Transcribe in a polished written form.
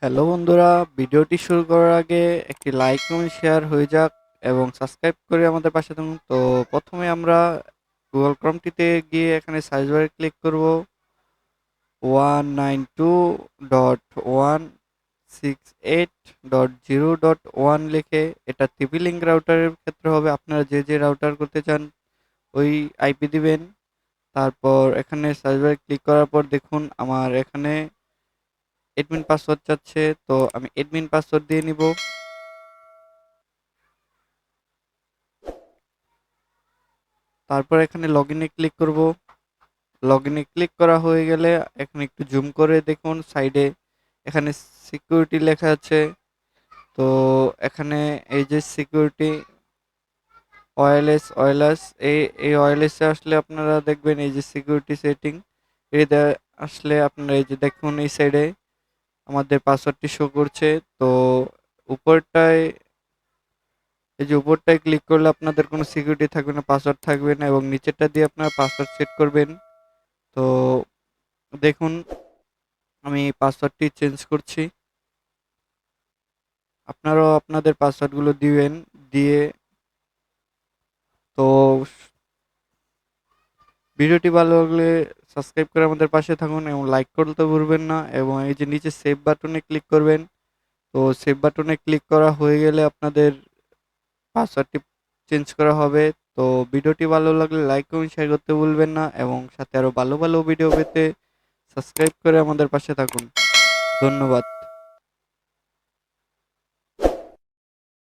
Hello বন্ধুরা, ভিডিওটি শুরু করার আগে একটি লাইক কমেন্ট শেয়ার হয়ে যাক এবং সাবস্ক্রাইব করে আমাদের পাশে থাকুন। তো প্রথমে আমরা গুগল ক্রোমটিতে গিয়ে এখানে সার্চ বারে ক্লিক করব 192.168.0.1 লিখে। এটা টিপি লিঙ্ক রাউটারের ক্ষেত্রে হবে, আপনারা যে যে রাউটার করতে চান ওই আইপি দিবেন। তারপর এখানে সার্চ বারে ক্লিক করার পর দেখুন আমার এখানে এডমিন পাসওয়ার্ড চাচ্ছে, তো আমি এডমিন পাসওয়ার্ড দিয়ে নিব। তারপর এখানে লগইনে ক্লিক করব। লগইনে ক্লিক করা হয়ে গেলে এখানে একটু জুম করে দেখুন সাইডে এখানে সিকিউরিটি লেখা আছে। তো এখানে এই যে সিকিউরিটি ওয়্যারলেস এই ওয়্যারলেসে আসলে আপনারা দেখবেন এই যে সিকিউরিটি সেটিং এটা আসলে আপনারা এই যে দেখুন এই সাইডে আমাদের পাসওয়ার্ডটি শো করছে। তো উপরটায় এই যে উপরটায় ক্লিক করলে আপনাদের কোনো সিকিউরিটি থাকবে না, পাসওয়ার্ড থাকবে না, এবং নিচেরটা দিয়ে আপনারা পাসওয়ার্ড সেট করবেন। তো দেখুন আমি পাসওয়ার্ডটি চেঞ্জ করছি। আপনারাও আপনাদের পাসওয়ার্ডগুলো দিবেন। দিয়ে তো ভিডিওটি ভালো লাগলে সাবস্ক্রাইব করে আমাদের পাশে থাকুন এবং লাইক করতে ভুলবেন না, এবং এই যে নিচে সেভ বাটনে ক্লিক করবেন। তো সেভ বাটনে ক্লিক করা হয়ে গেলে আপনাদের পাসওয়ার্ডটি চেঞ্জ করা হবে। তো ভিডিওটি ভালো লাগলে লাইক কমেন্ট শেয়ার করতে ভুলবেন না, এবং সাথে আরো ভালো ভালো ভিডিও পেতে সাবস্ক্রাইব করে আমাদের পাশে থাকুন। ধন্যবাদ।